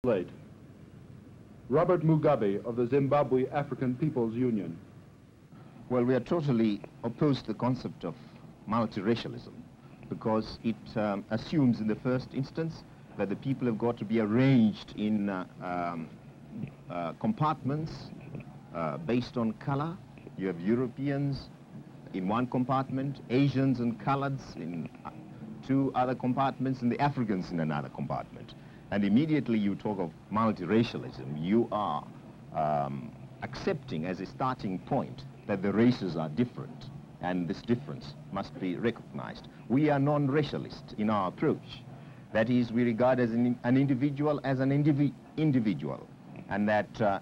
Late. Robert Mugabe of the Zimbabwe African People's Union. Well, we are totally opposed to the concept of multiracialism because it assumes in the first instance that the people have got to be arranged in compartments based on color. You have Europeans in one compartment, Asians and coloreds in two other compartments, and the Africans in another compartment. And immediately you talk of multiracialism, you are accepting as a starting point that the races are different, and this difference must be recognized. We are non-racialist in our approach. That is, we regard as an individual as an individual, and that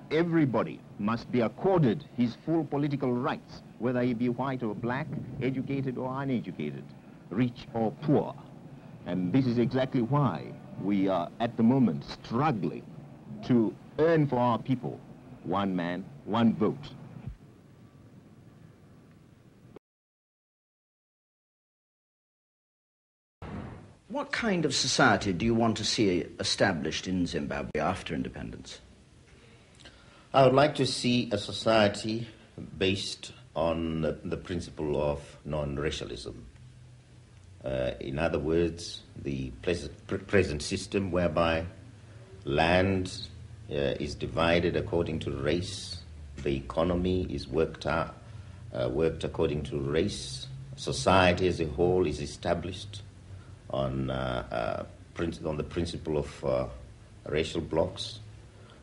everybody must be accorded his full political rights, whether he be white or black, educated or uneducated, rich or poor. And this is exactly why we are at the moment struggling to earn for our people one man, one vote. What kind of society do you want to see established in Zimbabwe after independence? I would like to see a society based on the principle of non-racialism. In other words, the present system whereby land is divided according to race, the economy is worked according to race, society as a whole is established on the principle of racial blocks.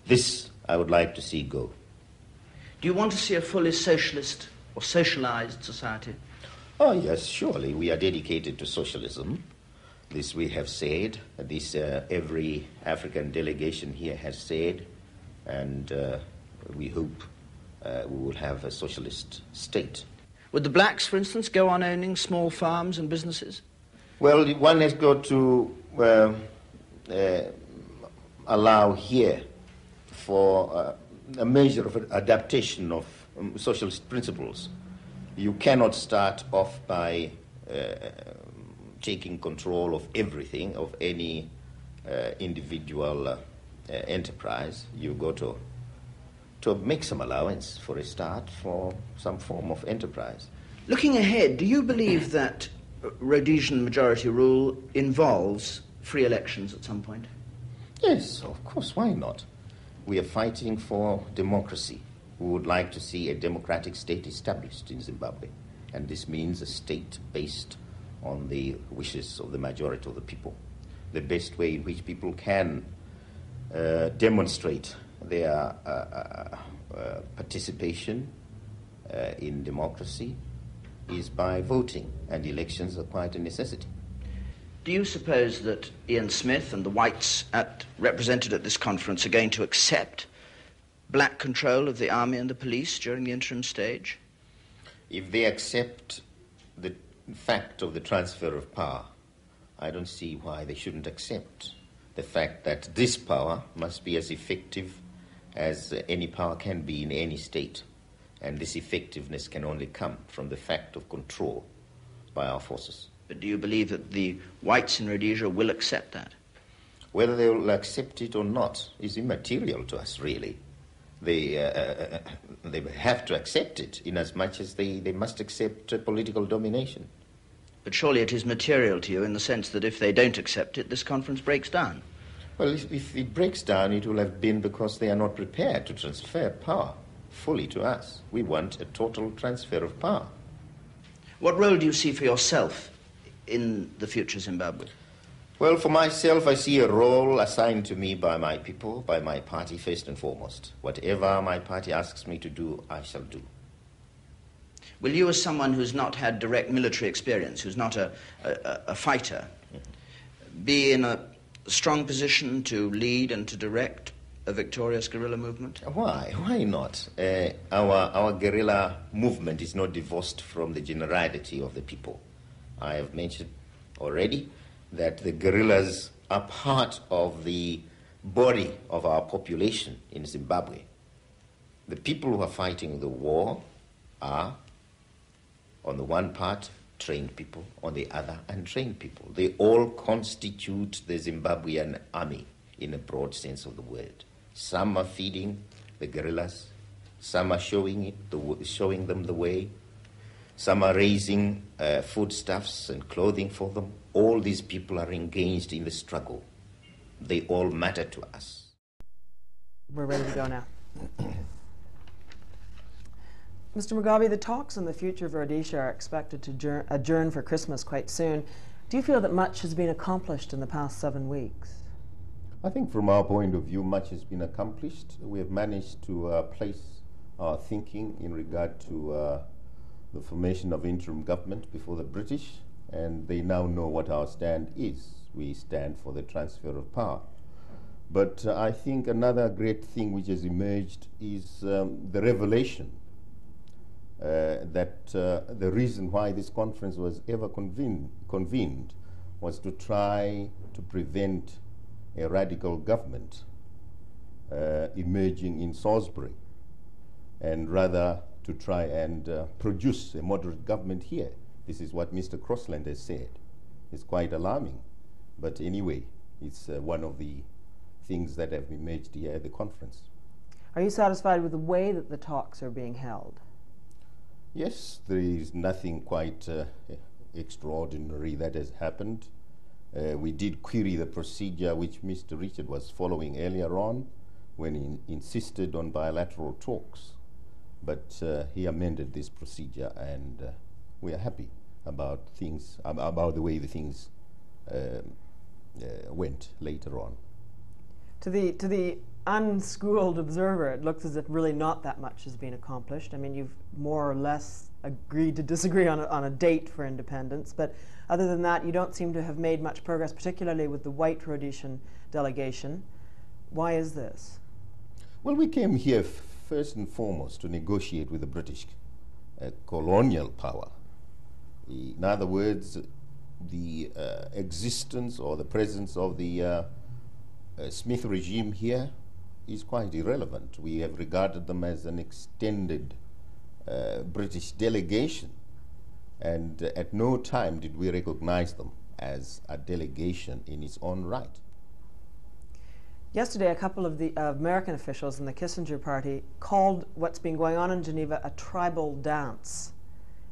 This I would like to see go. Do you want to see a fully socialist or socialized society? Oh, yes, surely. We are dedicated to socialism. This we have said. This every African delegation here has said. And we hope we will have a socialist state. Would the blacks, for instance, go on owning small farms and businesses? Well, one has got to allow here for a measure of adaptation of socialist principles. You cannot start off by taking control of everything, of any individual enterprise. You go to make some allowance for a start for some form of enterprise. Looking ahead, do you believe that Rhodesian majority rule involves free elections at some point? Yes, of course, why not? We are fighting for democracy. We would like to see a democratic state established in Zimbabwe, and this means a state based on the wishes of the majority of the people. The best way in which people can demonstrate their participation in democracy is by voting, and elections are quite a necessity. Do you suppose that Ian Smith and the whites represented at this conference are going to accept black control of the army and the police during the interim stage? If they accept the fact of the transfer of power, I don't see why they shouldn't accept the fact that this power must be as effective as any power can be in any state. And this effectiveness can only come from the fact of control by our forces. But do you believe that the whites in Rhodesia will accept that? Whether they will accept it or not is immaterial to us, really. They have to accept it inasmuch as they must accept political domination. But surely it is material to you in the sense that if they don't accept it, this conference breaks down. Well, if it breaks down, it will have been because they are not prepared to transfer power fully to us. We want a total transfer of power. What role do you see for yourself in the future Zimbabwe? Well, for myself, I see a role assigned to me by my people, by my party first and foremost. Whatever my party asks me to do, I shall do. Will you, as someone who's not had direct military experience, who's not a fighter, be in a strong position to lead and to direct a victorious guerrilla movement? Why? Why not? Our guerrilla movement is not divorced from the generality of the people. I have mentioned already that the guerrillas are part of the body of our population in Zimbabwe. The people who are fighting the war are, on the one part, trained people, on the other, untrained people. They all constitute the Zimbabwean army. in a broad sense of the word. Some are feeding the guerrillas, some are showing them the way, some are raising foodstuffs and clothing for them. All these people are engaged in the struggle. They all matter to us. We're ready to go now. Mr. Mugabe, the talks on the future of Rhodesia are expected to adjourn for Christmas quite soon. Do you feel that much has been accomplished in the past 7 weeks? I think from our point of view, much has been accomplished. We have managed to place our thinking in regard to the formation of interim government before the British, and they now know what our stand is. We stand for the transfer of power. But I think another great thing which has emerged is the revelation that the reason why this conference was ever convened was to try to prevent a radical government emerging in Salisbury, and rather to try and produce a moderate government here. This is what Mr. Crossland has said. It's quite alarming. But anyway, it's one of the things that have emerged here at the conference. Are you satisfied with the way that the talks are being held? Yes, there is nothing quite extraordinary that has happened. We did query the procedure which Mr. Richard was following earlier on when he insisted on bilateral talks. But he amended this procedure, and we are happy about things, about the way the things went later on. To the unschooled observer, it looks as if really not that much has been accomplished. I mean, you've more or less agreed to disagree on a date for independence, but other than that, you don't seem to have made much progress, particularly with the white Rhodesian delegation. Why is this? Well, we came here first and foremost to negotiate with the British colonial power. In other words, the existence or the presence of the Smith regime here is quite irrelevant. We have regarded them as an extended British delegation, and at no time did we recognize them as a delegation in its own right. Yesterday, a couple of the American officials in the Kissinger party called what's been going on in Geneva a tribal dance,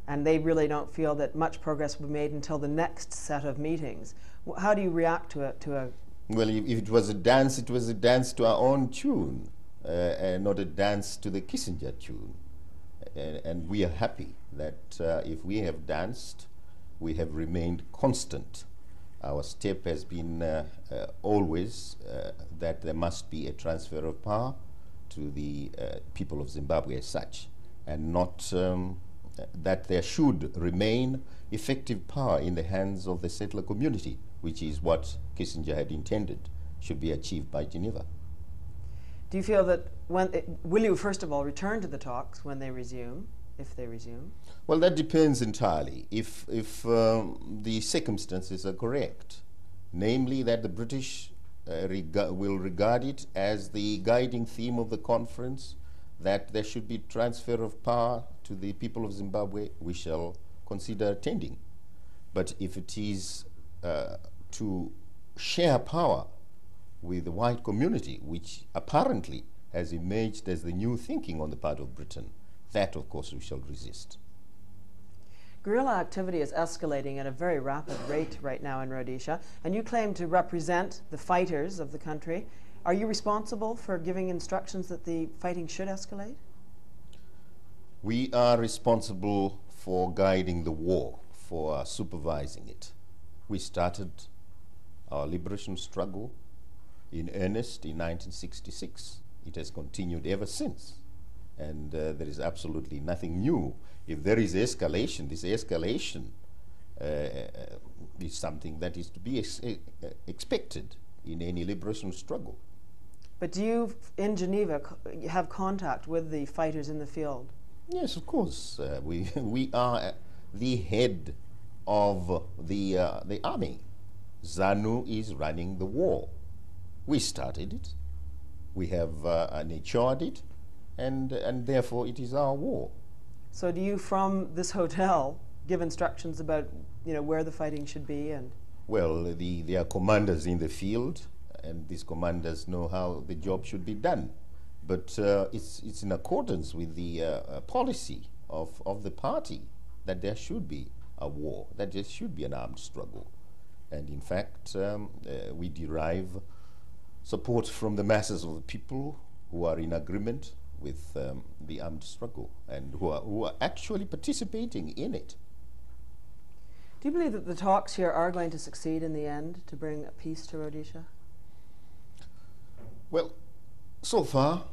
and they really don't feel that much progress will be made until the next set of meetings. How do you react to a Well, if it was a dance, it was a dance to our own tune, and not a dance to the Kissinger tune. And we are happy that if we have danced, we have remained constant. Our step has been always that there must be a transfer of power to the people of Zimbabwe as such, and not that there should remain effective power in the hands of the settler community, which is what Kissinger had intended should be achieved by Geneva. Do you feel that will you first of all return to the talks when they resume, if they resume? Well, that depends entirely. If the circumstances are correct, namely that the British will regard it as the guiding theme of the conference, that there should be transfer of power to the people of Zimbabwe, we shall consider attending. But if it is to share power with the white community, which apparently has emerged as the new thinking on the part of Britain, that, of course, we shall resist. Guerrilla activity is escalating at a very rapid rate right now in Rhodesia, and you claim to represent the fighters of the country. Are you responsible for giving instructions that the fighting should escalate? We are responsible for guiding the war, for supervising it. We started our liberation struggle in earnest in 1966. It has continued ever since. And there is absolutely nothing new. If there is escalation, this escalation is something that is to be expected in any liberation struggle. But do you, in Geneva, have contact with the fighters in the field? Yes, of course. We are the head of the army. ZANU is running the war. We started it. We have nurtured it, and therefore it is our war. So do you, from this hotel, give instructions about where the fighting should be? And well, there are commanders in the field, and these commanders know how the job should be done. But it's in accordance with the policy of the party that there should be a war, that there should be an armed struggle. And in fact, we derive support from the masses of the people who are in agreement with the armed struggle and who are actually participating in it. Do you believe that the talks here are going to succeed in the end to bring a peace to Rhodesia? Well, so far,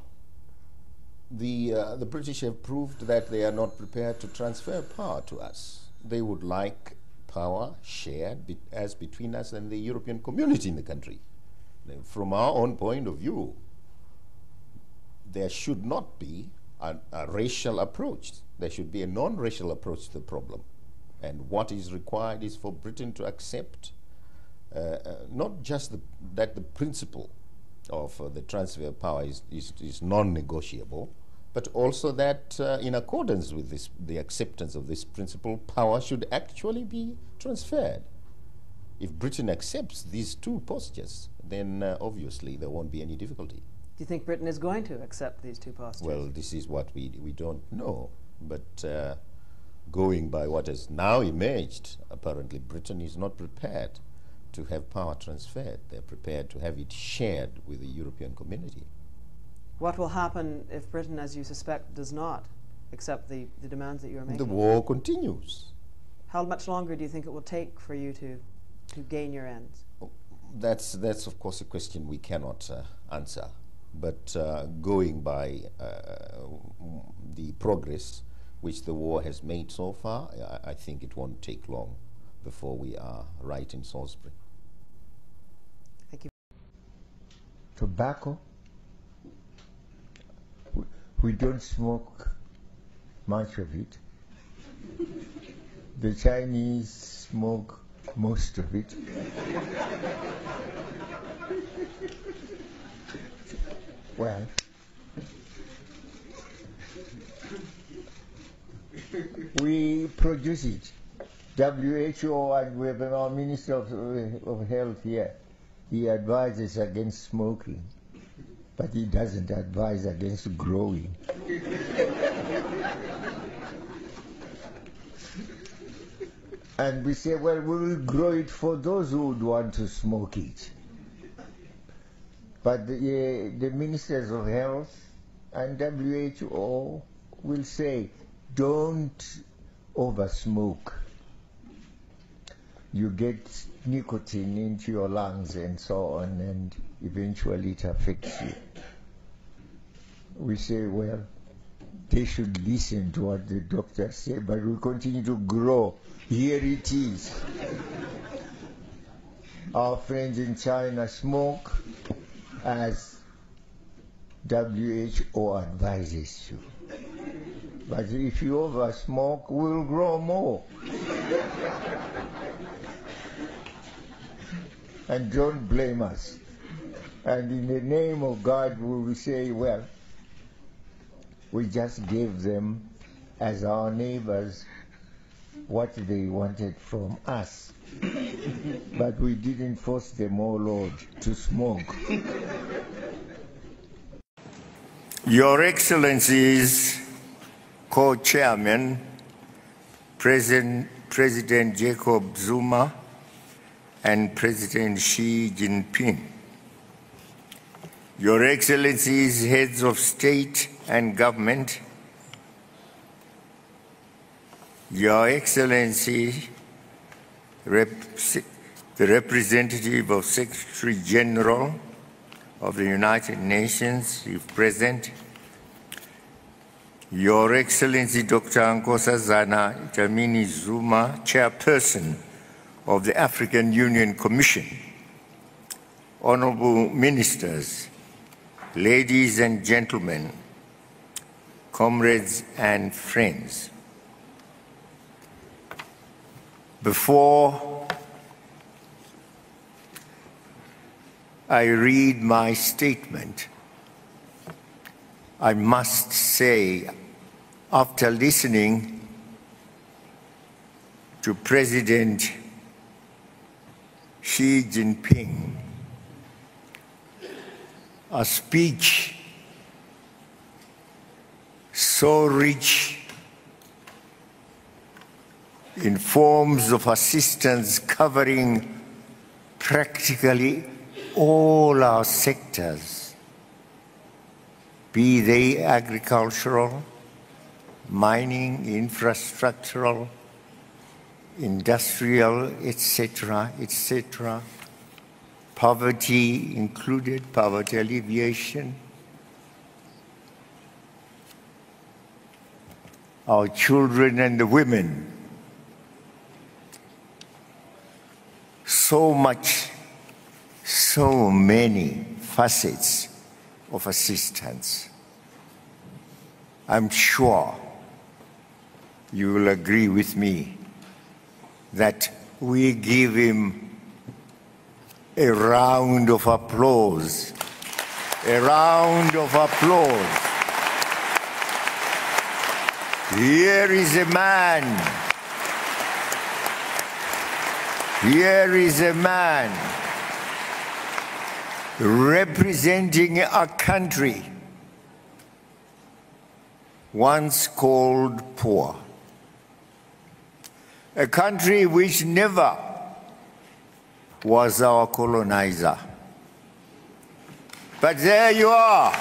the British have proved that they are not prepared to transfer power to us. They would like power shared as between us and the European community in the country. From our own point of view, there should not be a racial approach. There should be a non-racial approach to the problem. And what is required is for Britain to accept not just that the principle of the transfer of power is non-negotiable, but also that in accordance with this, the acceptance of this principle, power should actually be transferred. If Britain accepts these two postures, then obviously there won't be any difficulty. Do you think Britain is going to accept these two postures? Well, this is what we don't know. But going by what has now emerged, apparently Britain is not prepared to have power transferred. They're prepared to have it shared with the European community. What will happen if Britain, as you suspect, does not accept the demands that you are making? The war continues. How much longer do you think it will take for you to gain your ends? That's of course a question we cannot answer. But going by the progress which the war has made so far, I think it won't take long before we are right in Salisbury. Thank you. Tobacco, we don't smoke much of it. The Chinese smoke most of it. Well, we produce it. WHO, and we have our Minister of Health here. He advises against smoking, but he doesn't advise against growing. And we say, well, we will grow it for those who would want to smoke it. But the ministers of health and WHO will say, don't over-smoke. You get nicotine into your lungs and so on, and eventually it affects you. We say, well, they should listen to what the doctors say, but we continue to grow. Here it is. Our friends in China smoke as WHO advises you. But if you over-smoke, we'll grow more. And don't blame us. And in the name of God, we will say, well, we just gave them, as our neighbors, what they wanted from us. But we didn't force them, oh Lord, to smoke. Your Excellencies, Co-Chairman, President Jacob Zuma, and President Xi Jinping. Your Excellencies, heads of state and government, Your Excellency, the representative of Secretary General of the United Nations, if present, Your Excellency Dr. Nkosazana Dlamini Zuma, Chairperson of the African Union Commission, Honorable Ministers, ladies and gentlemen, comrades and friends. Before I read my statement, I must say, after listening to President Xi Jinping, a speech so rich in forms of assistance covering practically all our sectors, be they agricultural, mining, infrastructural, industrial, etc., etc., poverty included, poverty alleviation, our children and the women. So much, so many facets of assistance. I'm sure you will agree with me that we give him a round of applause. A round of applause. Here is a man. Here is a man representing a country once called poor. A country which never was our colonizer. But there you are.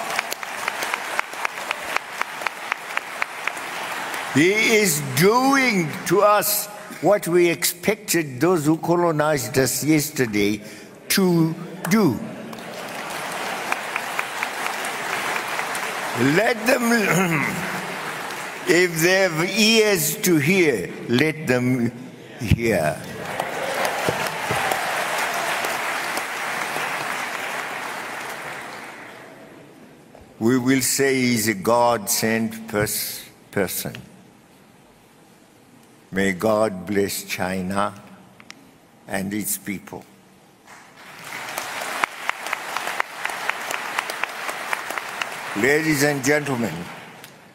He is doing to us what we expected those who colonized us yesterday to do. Let them, if they have ears to hear, let them hear. We will say he's a God-sent person. May God bless China and its people. Ladies and gentlemen,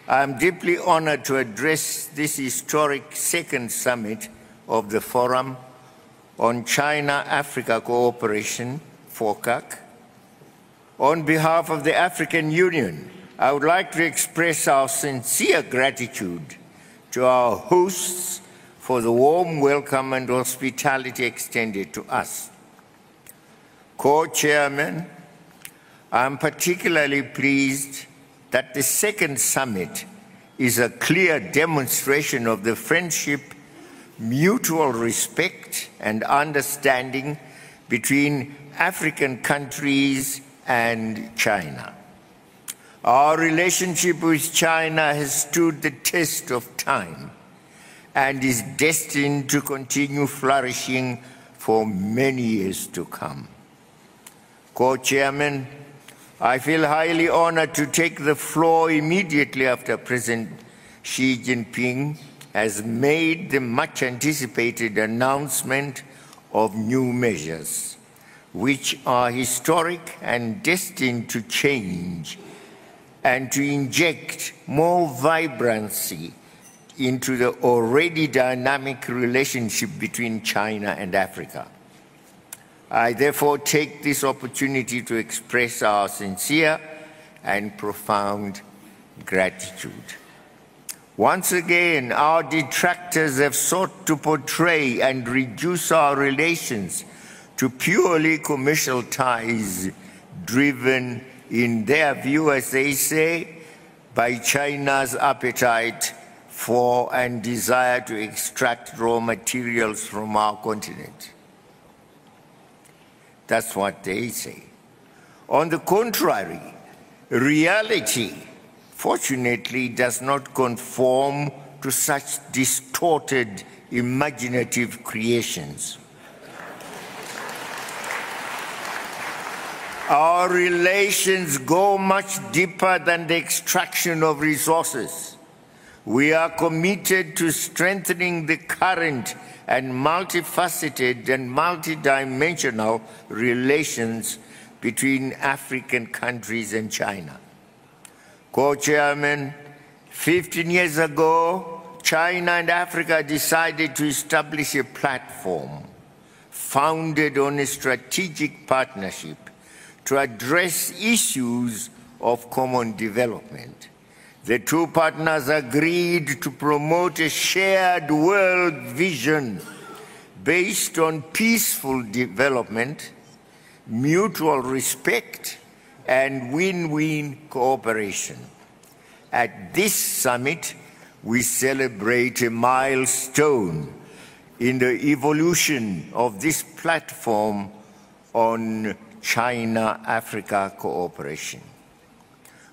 I am deeply honored to address this historic second summit of the Forum on China-Africa Cooperation, FOCAC. On behalf of the African Union, I would like to express our sincere gratitude to our hosts for the warm welcome and hospitality extended to us. Co-chairman, I am particularly pleased that the second summit is a clear demonstration of the friendship, mutual respect, and understanding between African countries and China. Our relationship with China has stood the test of time and is destined to continue flourishing for many years to come. Co-chairman, I feel highly honored to take the floor immediately after President Xi Jinping has made the much-anticipated announcement of new measures, which are historic and destined to change and to inject more vibrancy into the already dynamic relationship between China and Africa. I therefore take this opportunity to express our sincere and profound gratitude. Once again, our detractors have sought to portray and reduce our relations to purely commercial ties driven, in their view, as they say, by China's appetite for and desire to extract raw materials from our continent. That's what they say. On the contrary, reality, fortunately, does not conform to such distorted, imaginative creations. Our relations go much deeper than the extraction of resources. We are committed to strengthening the current and multifaceted and multidimensional relations between African countries and China. Co-chairman, 15 years ago, China and Africa decided to establish a platform founded on a strategic partnership to address issues of common development. The two partners agreed to promote a shared world vision based on peaceful development, mutual respect, and win-win cooperation. At this summit, we celebrate a milestone in the evolution of this platform on China-Africa cooperation.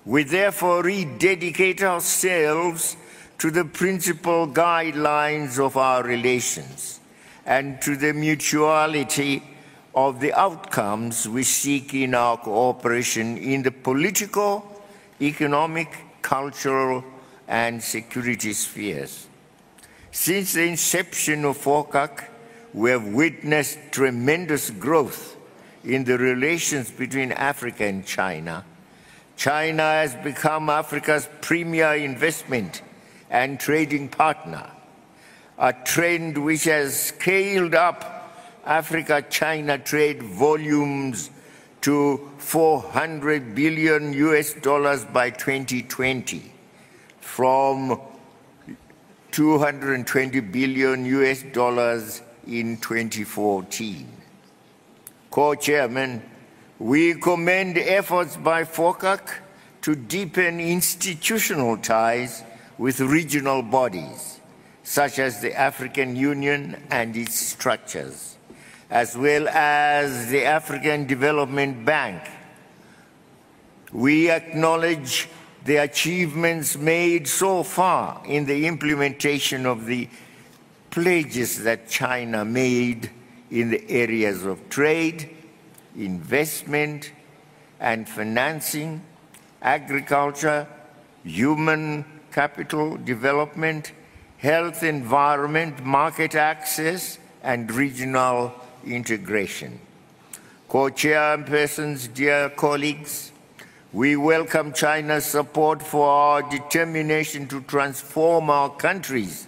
We therefore rededicate ourselves to the principal guidelines of our relations and to the mutuality of the outcomes we seek in our cooperation in the political, economic, cultural, and security spheres. Since the inception of FOCAC, we have witnessed tremendous growth in the relations between Africa and China. China has become Africa's premier investment and trading partner, a trend which has scaled up Africa-China trade volumes to $400 billion by 2020, from $220 billion in 2014. Co-Chairman, we commend efforts by FOCAC to deepen institutional ties with regional bodies, such as the African Union and its structures, as well as the African Development Bank. We acknowledge the achievements made so far in the implementation of the pledges that China made in the areas of trade, investment and financing, agriculture, human capital development, health, environment, market access, and regional integration. Co-chairpersons, dear colleagues, we welcome China's support for our determination to transform our country's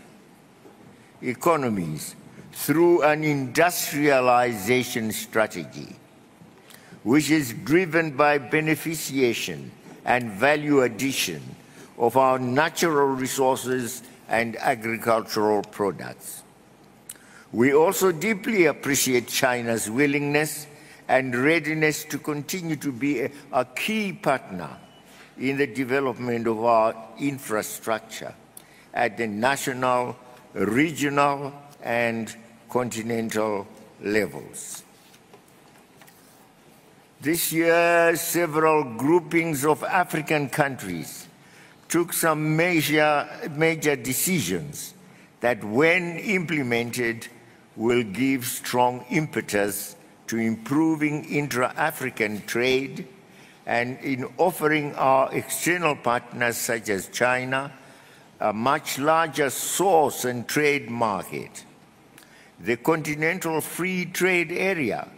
economies through an industrialization strategy, which is driven by beneficiation and value addition of our natural resources and agricultural products. We also deeply appreciate China's willingness and readiness to continue to be a key partner in the development of our infrastructure at the national, regional, and continental levels. This year, several groupings of African countries took some major decisions that, when implemented, will give strong impetus to improving intra-African trade and in offering our external partners such as China a much larger source and trade market. The Continental Free Trade Area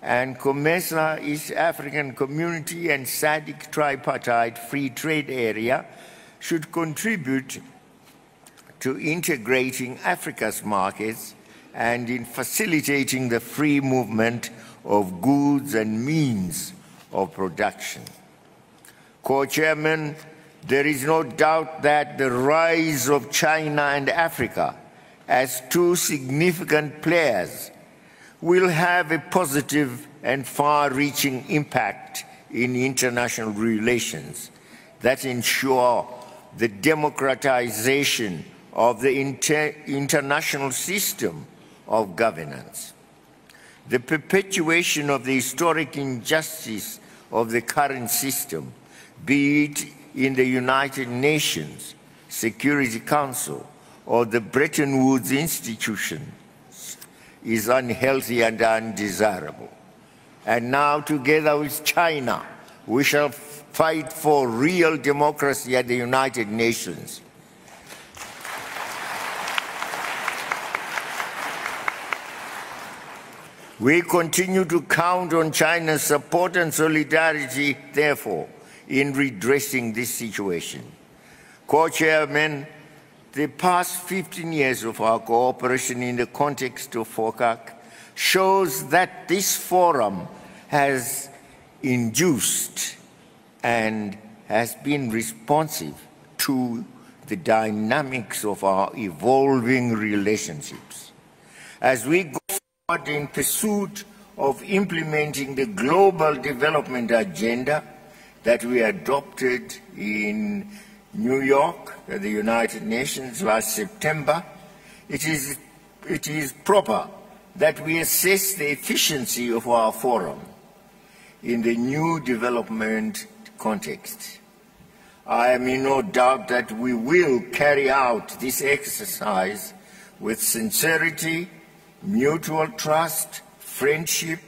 and COMESA East African Community and SADC Tripartite Free Trade Area should contribute to integrating Africa's markets and in facilitating the free movement of goods and means of production. Co-Chairman, there is no doubt that the rise of China and Africa as two significant players will have a positive and far-reaching impact in international relations that ensure the democratization of the international system of governance. The perpetuation of the historic injustice of the current system, be it in the United Nations, Security Council, or the Bretton Woods institutions, is unhealthy and undesirable. And now, together with China, we shall fight for real democracy at the United Nations. We continue to count on China's support and solidarity, therefore, in redressing this situation. Co-Chairman, the past 15 years of our cooperation in the context of FOCAC shows that this forum has induced and has been responsive to the dynamics of our evolving relationships. As we go forward in pursuit of implementing the global development agenda that we adopted in New York at the United Nations last September, it is proper that we assess the efficiency of our forum in the new development context. I am in no doubt that we will carry out this exercise with sincerity, mutual trust, friendship,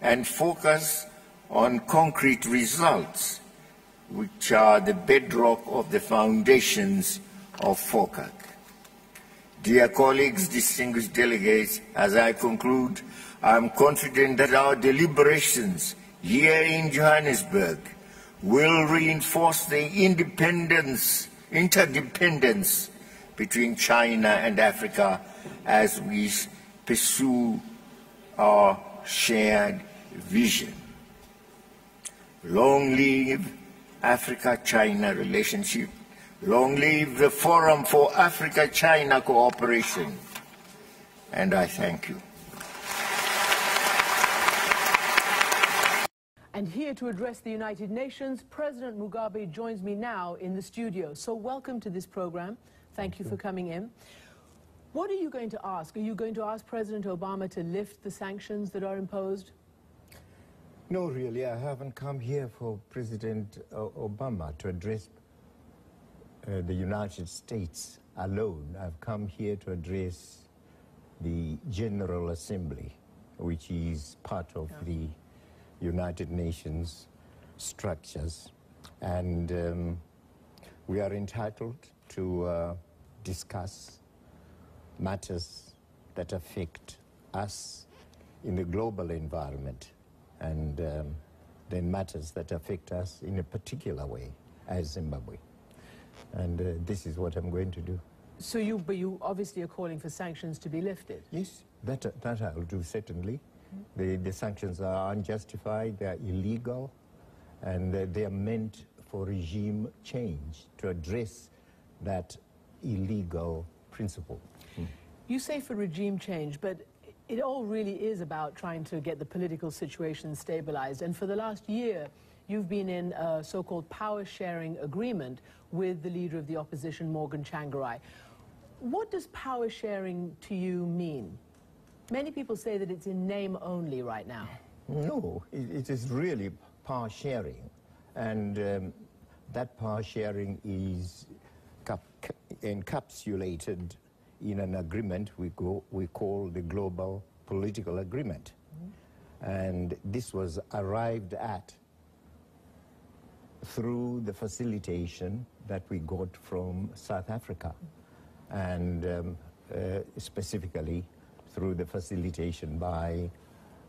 and focus on concrete results, which are the bedrock of the foundations of FOCAC. Dear colleagues, distinguished delegates, as I conclude, I am confident that our deliberations here in Johannesburg will reinforce the interdependence between China and Africa as we pursue our shared vision. Long live Africa-China relationship. Long live the Forum for Africa-China Cooperation. And I thank you. And here to address the United Nations, President Mugabe joins me now in the studio. So welcome to this program. Thank you for coming in. What are you going to ask? Are you going to ask President Obama to lift the sanctions that are imposed? No, really, I haven't come here for President Obama to address the United States alone. I've come here to address the General Assembly, which is part of the United Nations structures. And we are entitled to discuss matters that affect us in the global environment, and then matters that affect us in a particular way as Zimbabwe. And this is what I'm going to do. So you obviously are calling for sanctions to be lifted? Yes, that I'll do, certainly. The sanctions are unjustified, they are illegal, and they are meant for regime change to address that illegal principle. You say for regime change, but it all really is about trying to get the political situation stabilized. And for the last year, you've been in a so-called power-sharing agreement with the leader of the opposition, Morgan Tsvangirai. What does power-sharing to you mean? Many people say that it's in name only right now. No, it is really power sharing. And that power sharing is encapsulated in an agreement we call the Global Political Agreement. And this was arrived at through the facilitation that we got from South Africa, and specifically through the facilitation by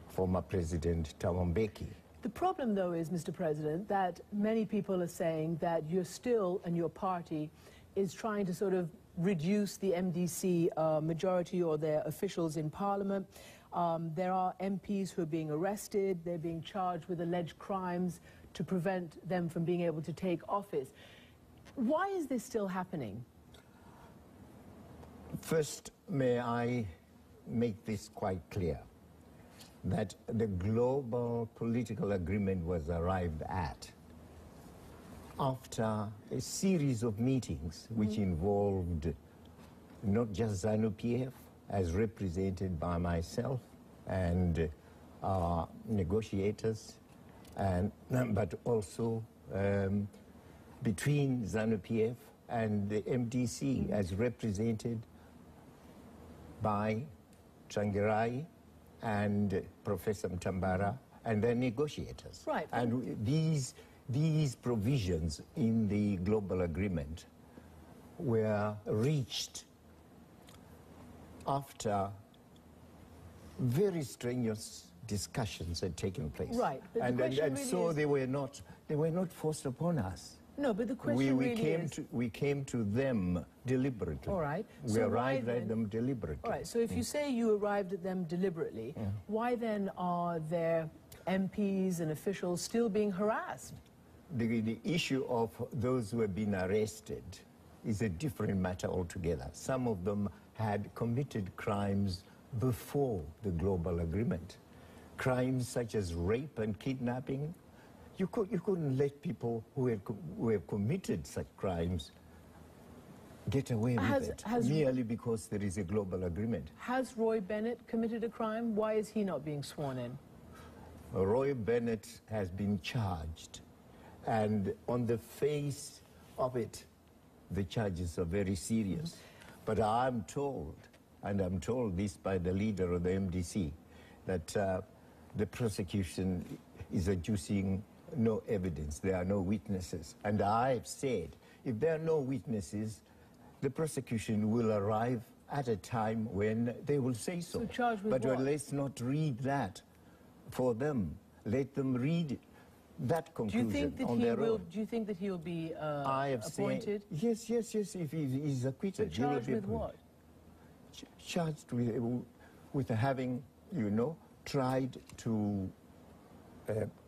former President Thabo Mbeki. The problem, though, is, Mr. President, that many people are saying that you're still, and your party, is trying to sort of reduce the MDC majority or their officials in Parliament. There are MPs who are being arrested. They're being charged with alleged crimes to prevent them from being able to take office. Why is this still happening? First, may I make this quite clear, that the global political agreement was arrived at after a series of meetings which involved not just ZANU-PF, as represented by myself and our negotiators, but also between ZANU-PF and the MDC, as represented by Tsvangirai and Professor Mtambara and their negotiators. Right. And these provisions in the global agreement were reached after very strenuous discussions had taken place. Right. But And so they were not forced upon us. No, but the question we came to them deliberately. All right. We So arrived at them deliberately. All right, so if you say you arrived at them deliberately, why then are there MPs and officials still being harassed. The issue of those who have been arrested is a different matter altogether. Some of them had committed crimes before the global agreement. Crimes such as rape and kidnapping. You couldn't let people who have committed such crimes get away with it merely because there is a global agreement. Has Roy Bennett committed a crime? Why is he not being sworn in? Roy Bennett has been charged, and on the face of it, the charges are very serious. But I'm told, and I'm told this by the leader of the MDC, that the prosecution is adducing no evidence. There are no witnesses. And I've said, if there are no witnesses, the prosecution will arrive at a time when they will say so. So charged with but what? Let's not read that for them. Let them read that conclusion on their own. Do you think that he'll be appointed? Yes, if he's acquitted. But charged with what? Charged with having, tried to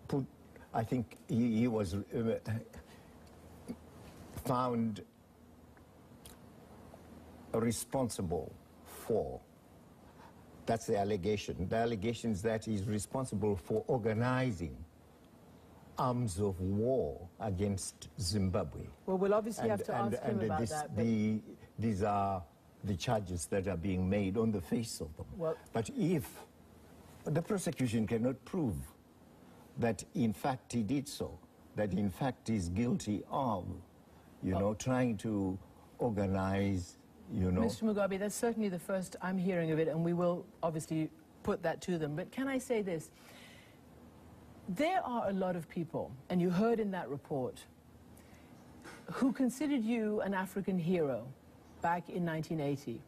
put, I think he was found responsible for, that's the allegation. The allegation is that he's responsible for organizing arms of war against Zimbabwe. Well, we'll obviously have to ask him about that. These are the charges that are being made on the face of them. Well, but if the prosecution cannot prove that in fact he did so, that in fact he's guilty of, trying to organize, Mr. Mugabe, that's certainly the first I'm hearing of it, and we will obviously put that to them. But can I say this? There are a lot of people, and you heard in that report, who considered you an African hero back in 1980.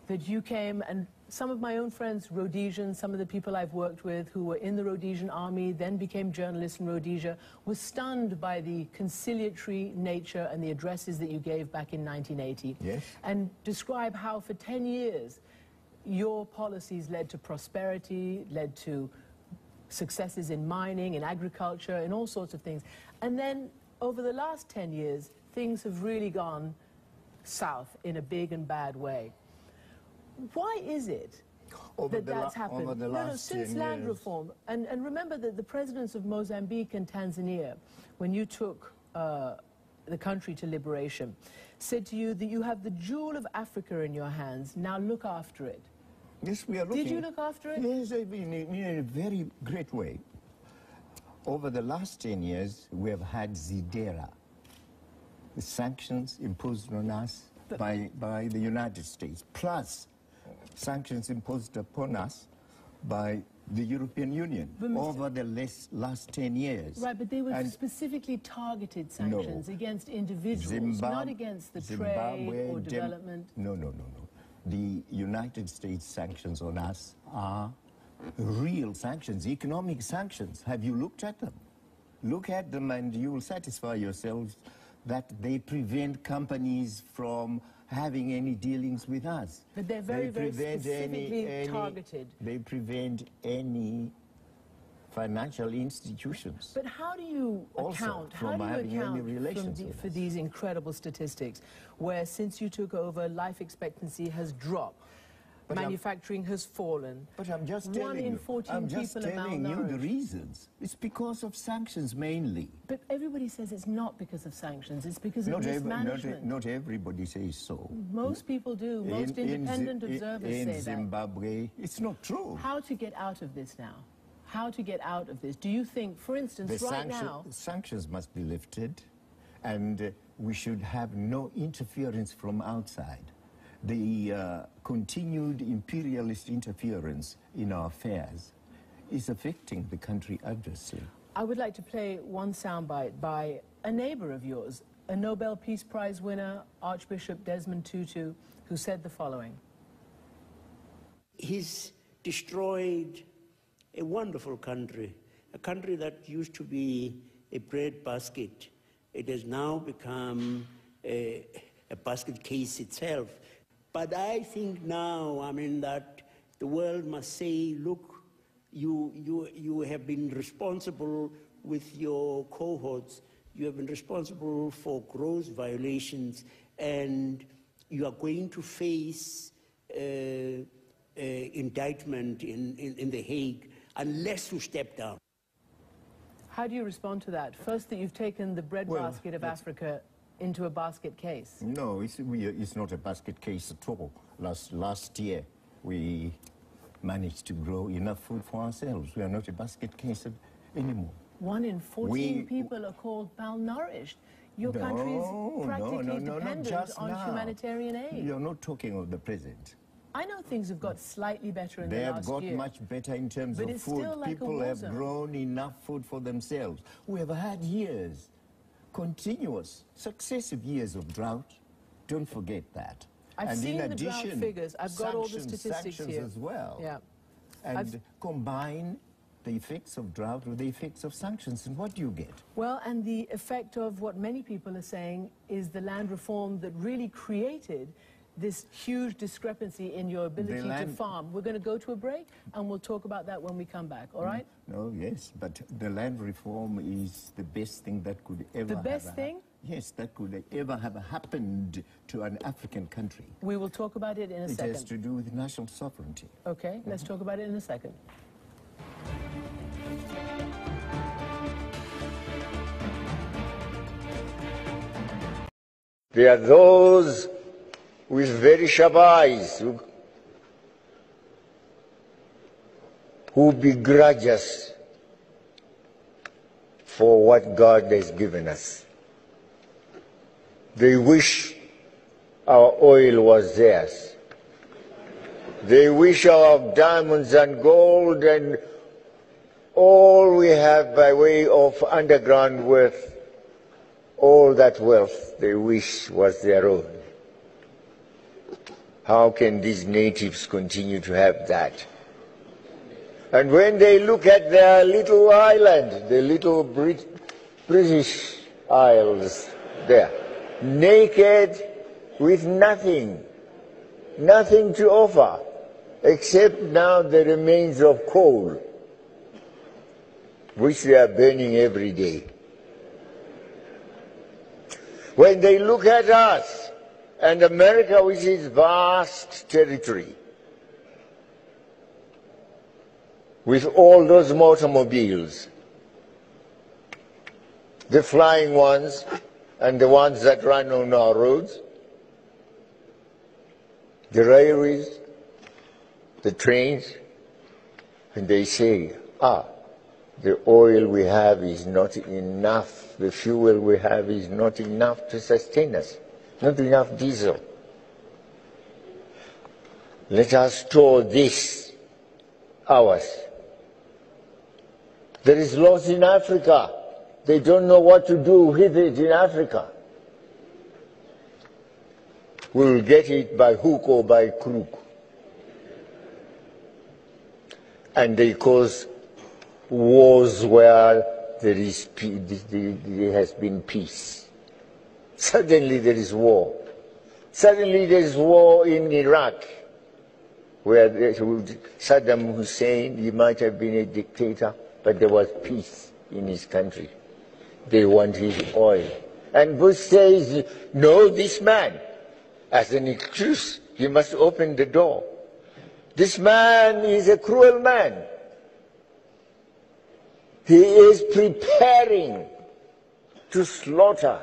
That you came, and some of my own friends, Rhodesians, some of the people I've worked with who were in the Rhodesian army, then became journalists in Rhodesia, were stunned by the conciliatory nature and the addresses that you gave back in 1980. Yes. And describe how for 10 years your policies led to prosperity, led to successes in mining, in agriculture, in all sorts of things. And then over the last 10 years, things have really gone south in a big and bad way. Why is it that that's happened? Over the last since land reform. And remember that the presidents of Mozambique and Tanzania, when you took the country to liberation, said to you that you have the jewel of Africa in your hands, now look after it. Yes, we are looking. Did you look after it? Yes, in a very great way. Over the last 10 years, we have had Zidera, the sanctions imposed on us by the United States, plus sanctions imposed upon us by the European Union over the last 10 years. Right, but they were specifically targeted sanctions against individuals, not against the trade or development. No. The United States sanctions on us are real sanctions, economic sanctions. Have you looked at them? Look at them and you will satisfy yourselves that they prevent companies from having any dealings with us. But they're very specifically targeted. They prevent any financial institutions. But how do you account for these incredible statistics where since you took over, life expectancy has dropped, manufacturing has fallen, but I'm just telling 1 in 14 people are malnourished? You the reasons. It's because of sanctions mainly. But everybody says it's not because of sanctions, it's because of mismanagement. Not everybody says so. Most people do. Most independent observers say that. In Zimbabwe, it's not true. How to get out of this now? How to get out of this? Do you think, for instance, now... Sanctions must be lifted, and we should have no interference from outside. The continued imperialist interference in our affairs is affecting the country adversely. I would like to play one soundbite by a neighbor of yours, a Nobel Peace Prize winner, Archbishop Desmond Tutu, who said the following. He's destroyed a wonderful country, a country that used to be a bread basket. It has now become a basket case itself. But I think now, that the world must say, look, You have been responsible with your cohorts. You have been responsible for gross violations, and you are going to face indictment in The Hague unless you step down. How do you respond to that? First, that you've taken the breadbasket of Africa into a basket case. No, it's not a basket case at all. Last year, we managed to grow enough food for ourselves. We are not a basket case anymore. 1 in 14 people are called malnourished. Your country is practically dependent on humanitarian aid. You're not talking of the present. I know things have got slightly better in the last year. They have got much better in terms of food. People have grown enough food for themselves. We have had years, continuous, successive years of drought. Don't forget that. I've seen the drought figures. I've got all the statistics here. As well. Yeah. And combine the effects of drought with the effects of sanctions, and what do you get? Well, and the effect of what many people are saying is the land reform that really created this huge discrepancy in your ability to farm. We're going to go to a break, and we'll talk about that when we come back, all right? No, yes, but the land reform is the best thing that could ever The best thing? Yes, that could ever have happened to an African country. We will talk about it in a second. It has to do with national sovereignty. Okay, let's talk about it in a second. There are those with very sharp eyes who begrudge us for what God has given us. They wish our oil was theirs. They wish our diamonds and gold and all we have by way of underground wealth, all that wealth they wish was their own. How can these natives continue to have that? And when they look at their little island, the little British Isles there, naked with nothing to offer, except now the remains of coal, which they are burning every day. When they look at us and America, which is vast territory, with all those automobiles, the flying ones and the ones that run on our roads, the railways, the trains, and they say, the oil we have is not enough, the fuel we have is not enough to sustain us, not enough diesel. Let us store this, ours. There is loss in Africa. They don't know what to do with it in Africa. We will get it by hook or by crook. And they cause wars where there has been peace. Suddenly there is war. Suddenly there is war in Iraq, where Saddam Hussein, he might have been a dictator, but there was peace in his country. They want his oil. And Bush says, no, this man, as an excuse, you must open the door. This man is a cruel man. He is preparing to slaughter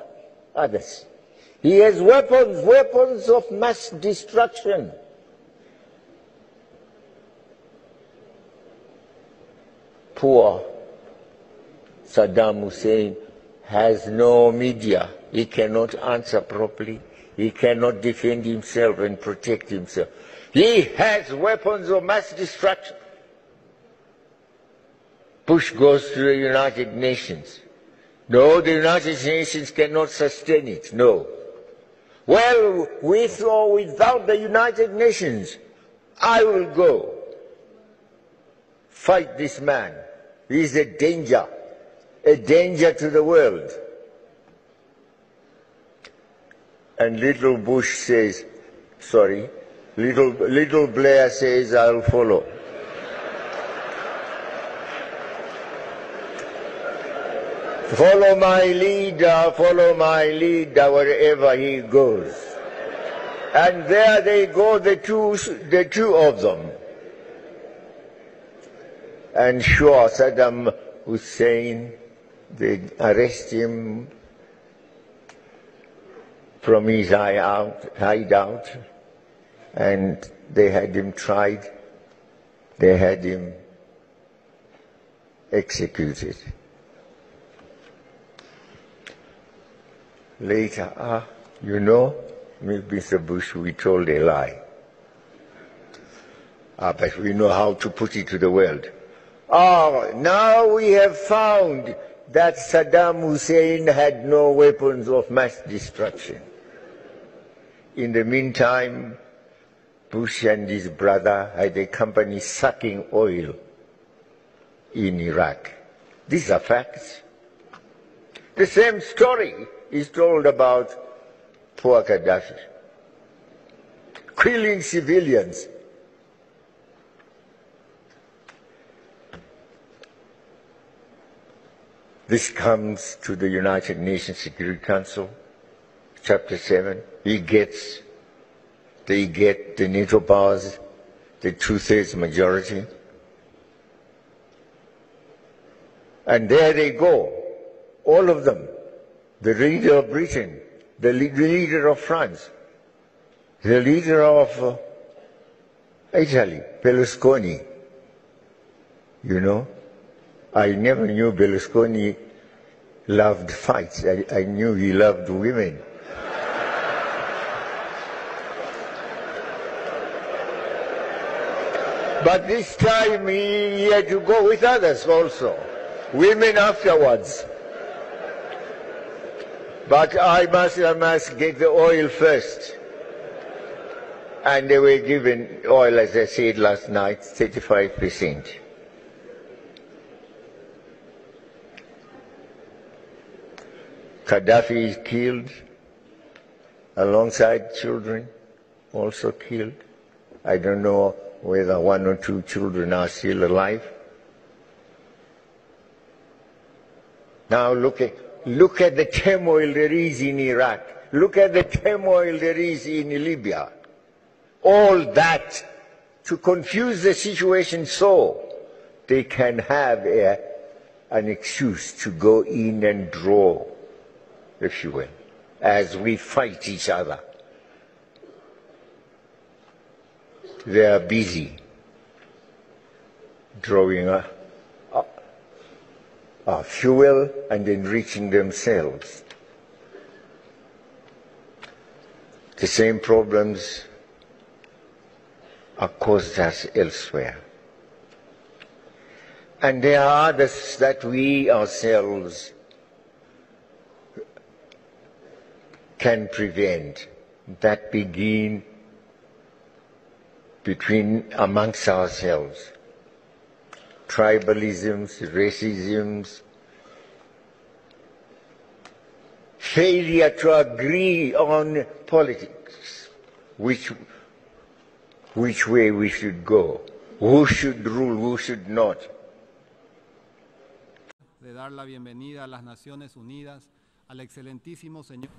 others. He has weapons of mass destruction. Poor Saddam Hussein has no media. He cannot answer properly. He cannot defend himself and protect himself. He has weapons of mass destruction. Bush goes to the United Nations. No, the United Nations cannot sustain it. No. Well, with or without the United Nations, I will go fight this man. He is a danger to the world. And little Bush says, little Blair says, I'll follow. Follow my leader wherever he goes. And there they go, the two of them. And sure, Saddam Hussein, they arrest him from his hideout, and they had him tried, they had him executed. Later, you know, Mr. Bush, we told a lie. But we know how to put it to the world. Now we have found that Saddam Hussein had no weapons of mass destruction. In the meantime, Bush and his brother had a company sucking oil in Iraq. These are facts. The same story is told about poor Gaddafi, killing civilians. This comes to the United Nations Security Council, Chapter 7. They get the NATO powers, the 2/3 majority. And there they go, all of them. The leader of Britain, the leader of France, the leader of Italy, Berlusconi. You know, I never knew Berlusconi loved fights. I knew he loved women. But this time he had to go with others also, women afterwards. But I must get the oil first. And they were given oil, as I said last night, 35%. Gaddafi is killed, alongside children, also killed. I don't know whether 1 or 2 children are still alive. Now look at the turmoil there is in Iraq. Look at the turmoil there is in Libya. All that to confuse the situation so they can have an excuse to go in and draw, if you will, as we fight each other. They are busy drawing fuel and enriching themselves. The same problems are caused us elsewhere. And there are others that we ourselves can prevent, that begin amongst ourselves. Tribalisms, racisms, failure to agree on politics, which way we should go, who should rule, who should not. De dar la bienvenida a las Naciones Unidas al excelentísimo señor.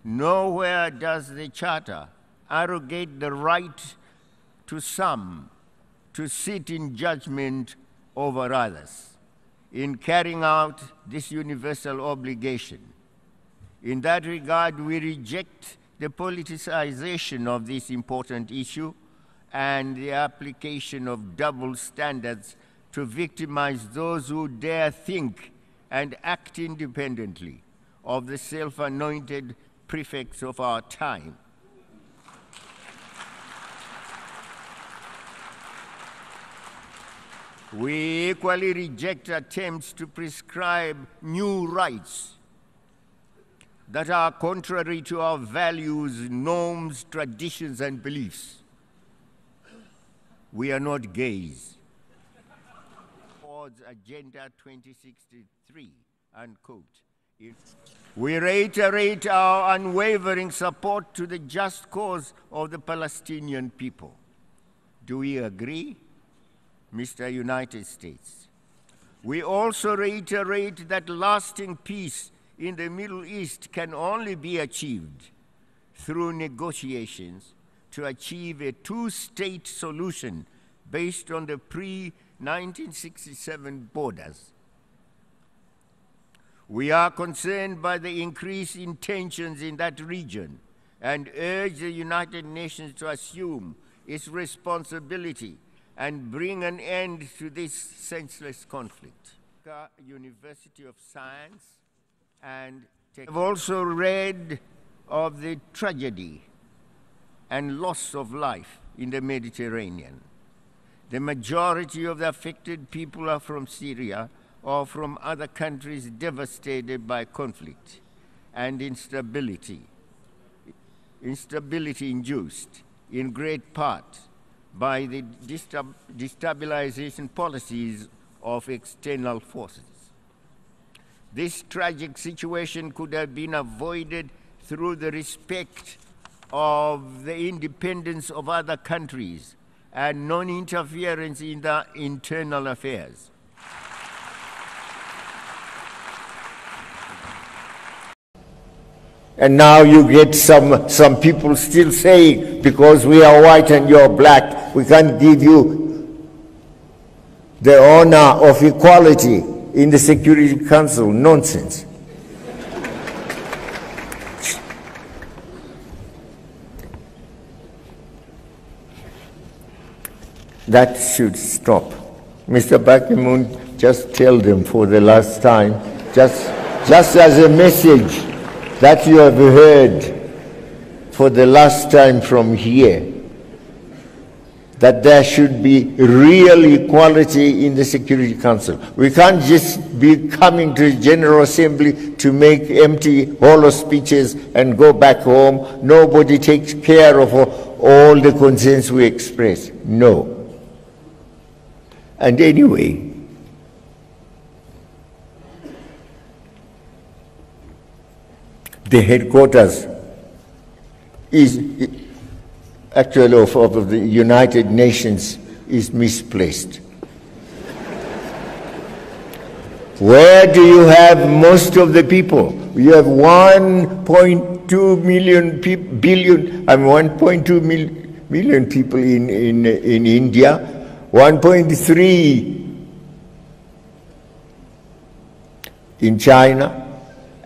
Nowhere does the Charter arrogate the right to some to sit in judgment over others in carrying out this universal obligation. In that regard, we reject the politicization of this important issue and the application of double standards to victimize those who dare think and act independently of the self-anointed prefects of our time. We equally reject attempts to prescribe new rights that are contrary to our values, norms, traditions, and beliefs. We are not gays. Towards Agenda 2063, unquote, We reiterate our unwavering support to the just cause of the Palestinian people. Do we agree, Mr. United States? We also reiterate that lasting peace in the Middle East can only be achieved through negotiations to achieve a two-state solution based on the pre-1967 borders. We are concerned by the increase in tensions in that region and urge the United Nations to assume its responsibility and bring an end to this senseless conflict. University of Science and I've also read of the tragedy and loss of life in the Mediterranean. The majority of the affected people are from Syria or from other countries devastated by conflict and instability induced in great part by the destabilization policies of external forces. This tragic situation could have been avoided through the respect of the independence of other countries and non-interference in their internal affairs. And now you get some people still saying, because we are white and you're black, we can't give you the honor of equality in the Security Council. Nonsense. That should stop. Mr. Bakimun, just tell them for the last time, just as a message that you have heard for the last time from here, that there should be real equality in the Security Council. We can't just be coming to the General Assembly to make empty, hollow speeches and go back home. Nobody takes care of all the concerns we express. No. And anyway, the headquarters is actually of the United Nations is misplaced. Where do you have most of the people? You have 1.2 million million people in India, 1.3 in China,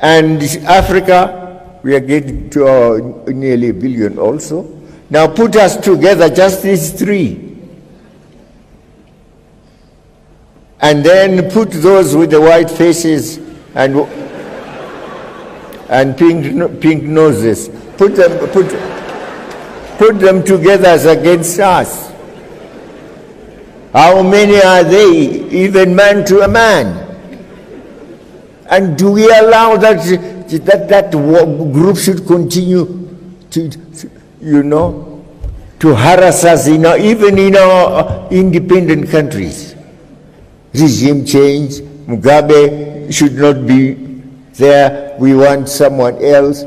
and Africa, we are getting to nearly 1 billion also. Now put us together, just these three, and then put those with the white faces and pink noses. Put them together as against us. How many are they, even man to a man? And do we allow that group should continue to harass us even in our independent countries? Regime change, Mugabe should not be there, we want someone else.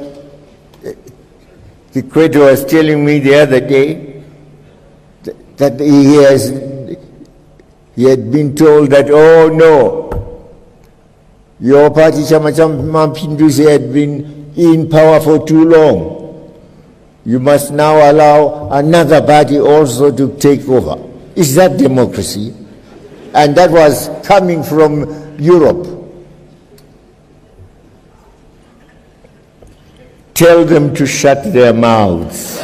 The Creator was telling me the other day that he had been told that, oh no, your party, Chama cha Mapinduzi, had been in power for too long. You must now allow another party also to take over. Is that democracy? And that was coming from Europe. Tell them to shut their mouths.